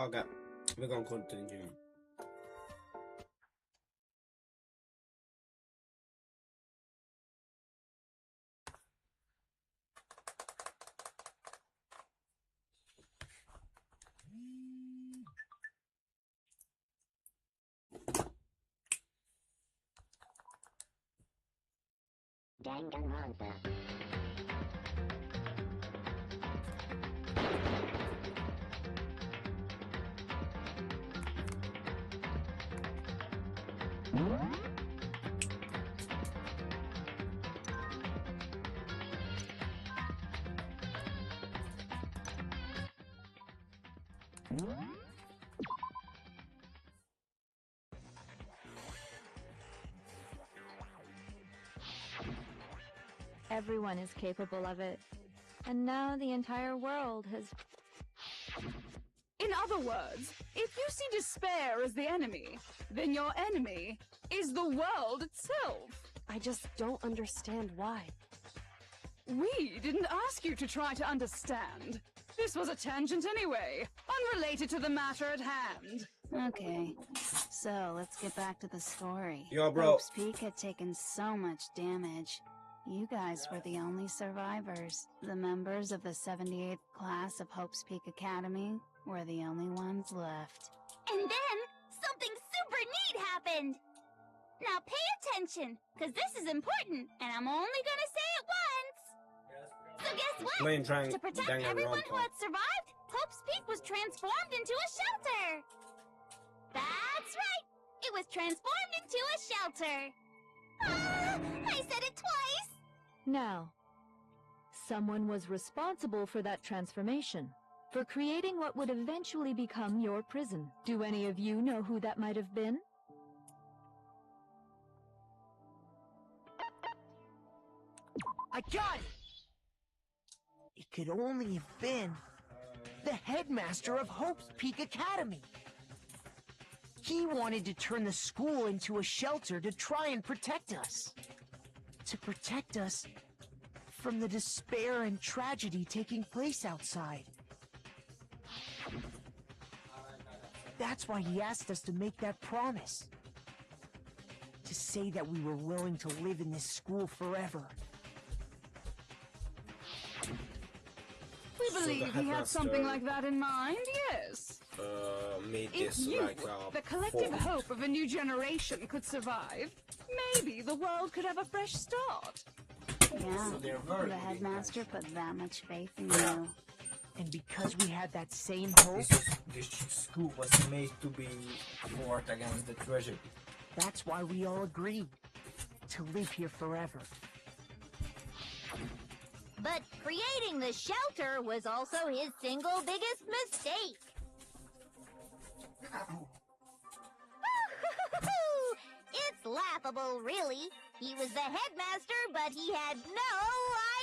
Okay, we're gonna continue. Danganronpa. Everyone is capable of it. And now the entire world has... In other words, if you see despair as the enemy, then your enemy is the world itself. I just don't understand why. We didn't ask you to try to understand. This was a tangent anyway, unrelated to the matter at hand. Okay, so let's get back to the story. Yo, bro. Hope's Peak had taken so much damage. You guys were the only survivors. The members of the 78th class of Hope's Peak Academy were the only ones left. And then, something super neat happened! Now pay attention, because this is important, and I'm only gonna say it once! So guess what? Playing trying To protect everyone who Danganronpa. had survived, Hope's Peak was transformed into a shelter! That's right! It was transformed into a shelter! Ah, I said it twice! Now, someone was responsible for that transformation, for creating what would eventually become your prison. Do any of you know who that might have been? I got it! It could only have been the headmaster of Hope's Peak Academy. He wanted to turn the school into a shelter to try and protect us. To protect us from the despair and tragedy taking place outside. That's why he asked us to make that promise. To say that we were willing to live in this school forever. We believe he had something like that in mind, yes. Made If this you, like the collective form. hope of a new generation, could survive, maybe the world could have a fresh start. Yeah, they're very the big headmaster put that much faith in Yeah. you. And because we had that same hope, This school was made to be fought against the treasure. that's why we all agreed to live here forever. But creating the shelter was also his single biggest mistake. It's laughable, really. He was the headmaster, but he had no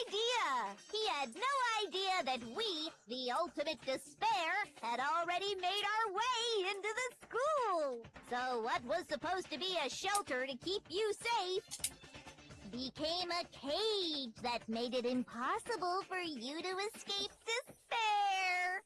idea. He had no idea that we, the ultimate despair, had already made our way into the school. So what was supposed to be a shelter to keep you safe became a cage that made it impossible for you to escape despair.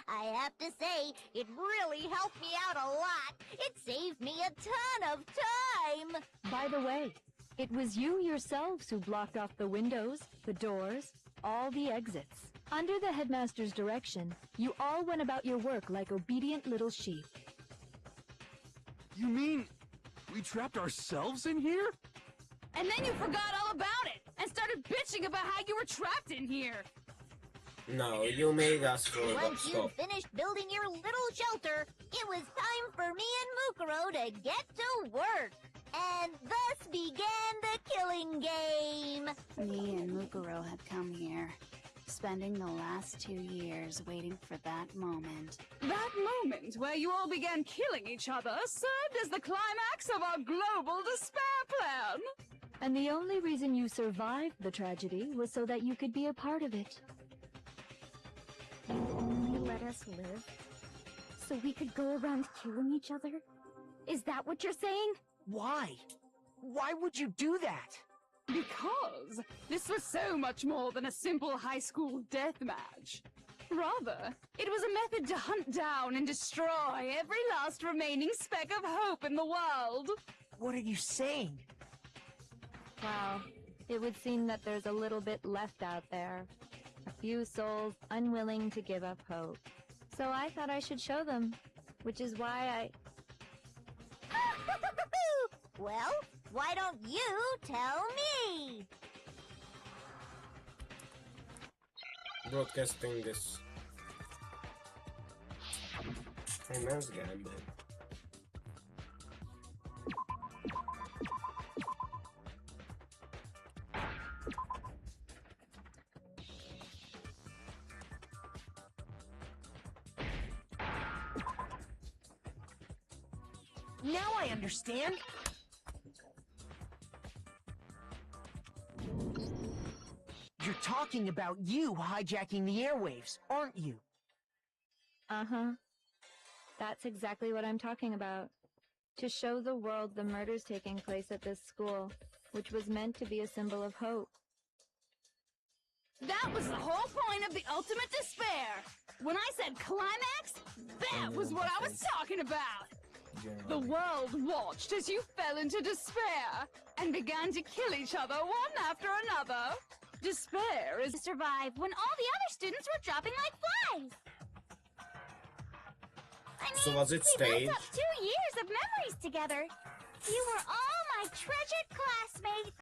I have to say, it really helped me out a lot. It saved me a ton of time. By the way, it was you yourselves who blocked off the windows, the doors, all the exits. Under the headmaster's direction, you all went about your work like obedient little sheep. You mean we trapped ourselves in here? And then you forgot all about it and started bitching about how you were trapped in here. No, you made us for Once you stop. finished building your little shelter, it was time for me and Mukuro to get to work. And thus began the killing game. Me and Mukuro had come here, spending the last 2 years waiting for that moment. That moment where you all began killing each other served as the climax of our global despair plan. And the only reason you survived the tragedy was so that you could be a part of it. You only let us live so we could go around killing each other? Is that what you're saying? Why? Why would you do that? Because this was so much more than a simple high school death match. Rather, it was a method to hunt down and destroy every last remaining speck of hope in the world. What are you saying? Wow, it would seem that there's a little bit left out there. A few souls unwilling to give up hope. So I thought I should show them, which is why Well, why don't you tell me? Broadcasting this. Hey, mouse guy, man. Now I understand. You're talking about you hijacking the airwaves, aren't you? Uh-huh. That's exactly what I'm talking about. To show the world the murders taking place at this school, which was meant to be a symbol of hope. That was the whole point of the ultimate despair. When I said climax, that was what I was talking about. The world watched as you fell into despair and began to kill each other one after another. Despair is To survive when all the other students were dropping like flies. I mean, So was it we staged? built up 2 years of memories together. You were all my treasured classmates.